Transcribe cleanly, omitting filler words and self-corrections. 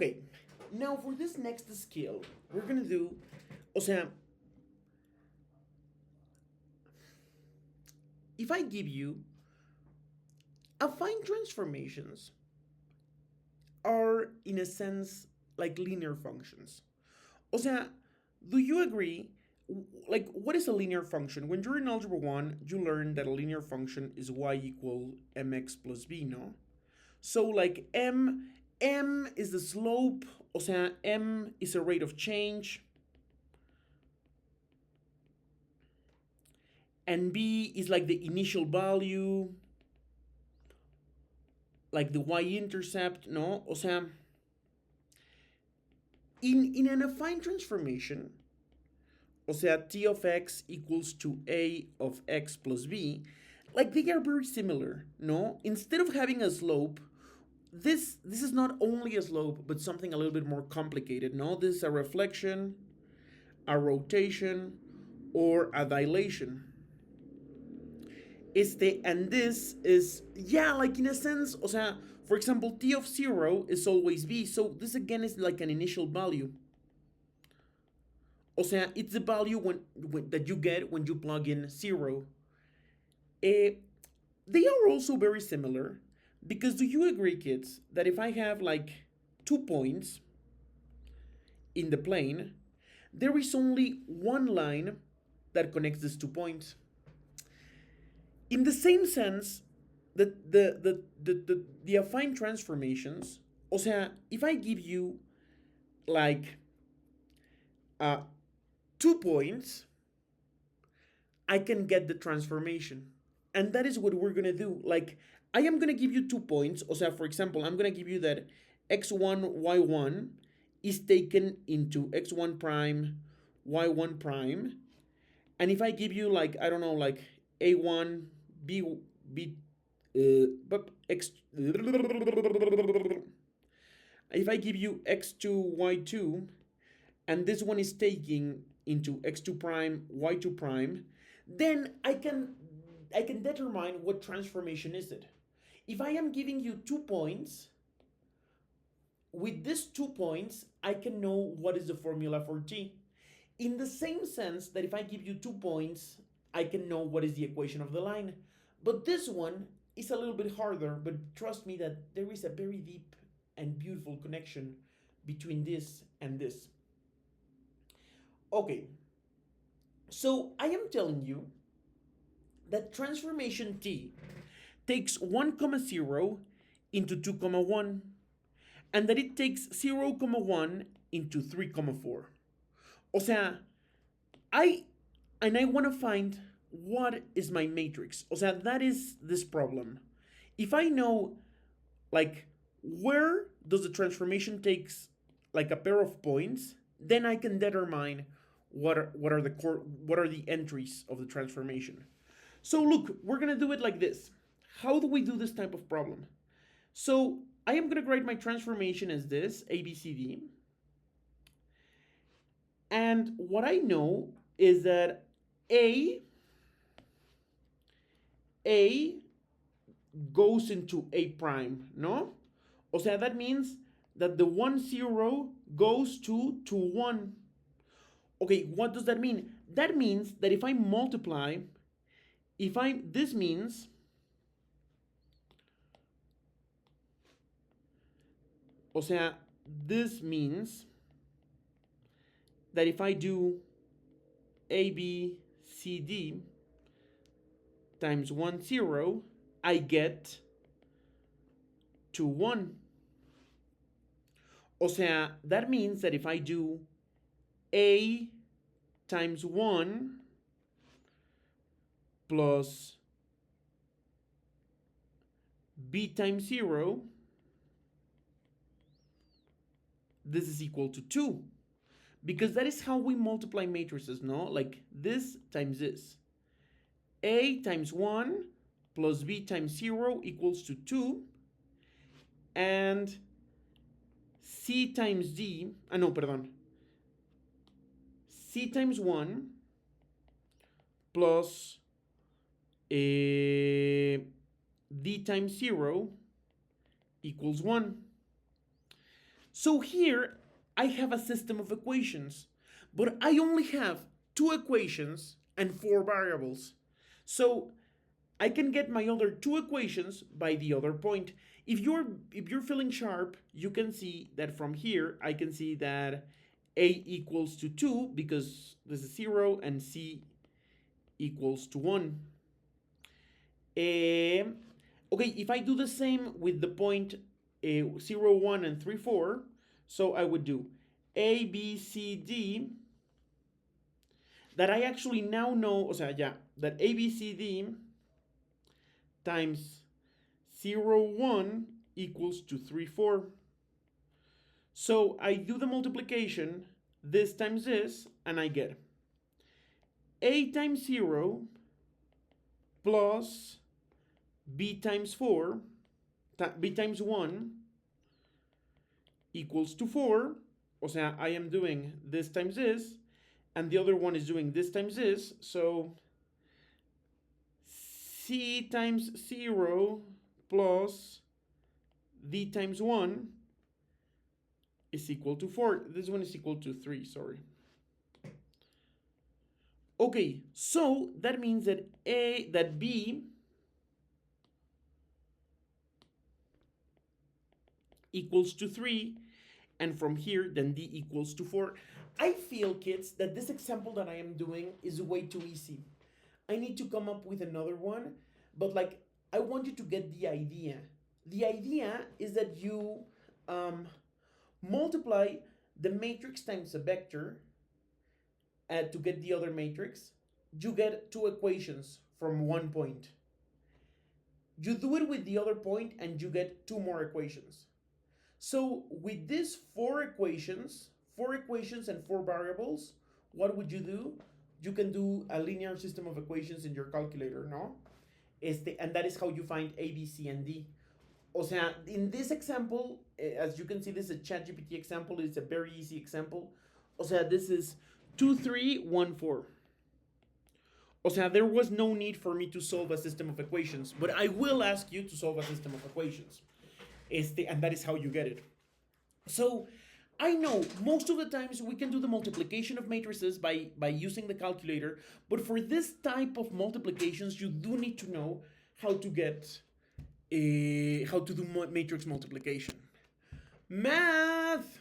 Okay, now for this next skill, we're gonna do, o sea, if I give you affine transformations are in a sense like linear functions. O sea, do you agree? Like, what is a linear function? When you're in algebra 1, you learn that a linear function is y equal mx plus b, no? So, like, m is the slope, o sea, m is a rate of change, and b is like the initial value, like the y-intercept, no? O sea, in an affine transformation, o sea, t of x equals to a of x plus b, like they are very similar, no? Instead of having a slope, this is not only a slope, but something a little bit more complicated, no? This is a reflection, a rotation, or a dilation. And this is, yeah, like in a sense, o sea, for example, t of 0 is always b, so this again is like an initial value. O sea, it's the value that you get when you plug in 0. Eh, they are also very similar because do you agree, kids, that if I have like 2 points in the plane, there is only one line that connects these 2 points? In the same sense, the affine transformations, o sea, if I give you like uh, 2 points, I can get the transformation. And that is what we're gonna do. Like, I am gonna give you 2 points. O sea, for example, I'm gonna give you that x1, y1 is taken into x1 prime, y1 prime. And if I give you like, I don't know, like a1, b, but x, if I give you x2, y2, and this one is taking into x2 prime, y2 prime, then I can determine what transformation is it. If I am giving you 2 points, with these 2 points, I can know what is the formula for t. In the same sense that if I give you 2 points, I can know what is the equation of the line. But this one is a little bit harder, but trust me that there is a very deep and beautiful connection between this and this. Okay, so I am telling you that transformation t takes 1 comma 0 into 2 comma 1, and that it takes 0 comma 1 into 3 comma 4. O sea, I want to find what is my matrix. O sea, that is this problem. If I know, like, where does the transformation takes like a pair of points, then I can determine what are the entries of the transformation. So look, we're gonna do it like this. How do we do this type of problem? So I am gonna write my transformation as this, A, B, C, D. And what I know is that A goes into A prime, no? O sea, that means that the 1, 0 goes to 2, 1. Okay, what does that mean? That means that if I multiply, this means, o sea, this means that if I do A, B, C, D times 1, 0, I get 2, 1. O sea, that means that if I do A times 1 plus B times 0, this is equal to 2. Because that is how we multiply matrices, no? Like this times this. A times 1 plus B times 0 equals to 2. And C times D, no, perdón. C times 1 plus D times 0 equals 1. So here I have a system of equations, but I only have two equations and four variables. So I can get my other two equations by the other point. If you're feeling sharp, you can see that from here I can see that a equals to 2 because this is 0 and c equals to 1. Okay, if I do the same with the point 0, 1, and 3, 4, so I would do a, b, c, d, that I actually now know, o sea, yeah, that a, b, c, d times 0, 1 equals to 3, 4. So I do the multiplication, this times this, and I get a times 0 plus b times 4, b times 1 equals to 4. O sea, I am doing this times this, and the other one is doing this times this. So c times 0 plus d times 1 is equal to 4. This one is equal to 3, sorry. Okay, so that means that b equals to 3, and from here then d equals to 4. I feel, kids, that this example that I am doing is way too easy. I need to come up with another one, but like I want you to get the idea. The idea is that you multiply the matrix times a vector to get the other matrix. You get two equations from one point. You do it with the other point and you get two more equations. So with these four equations and four variables, what would you do? You can do a linear system of equations in your calculator, no? And that is how you find A, B, C, and D. O sea, in this example, as you can see, this is a ChatGPT example. It's a very easy example. O sea, this is 2, 3, 1, 4. O sea, there was no need for me to solve a system of equations, but I will ask you to solve a system of equations. And that is how you get it. So I know most of the times we can do the multiplication of matrices by using the calculator, but for this type of multiplications, you do need to know how to get how to do matrix multiplication. Math!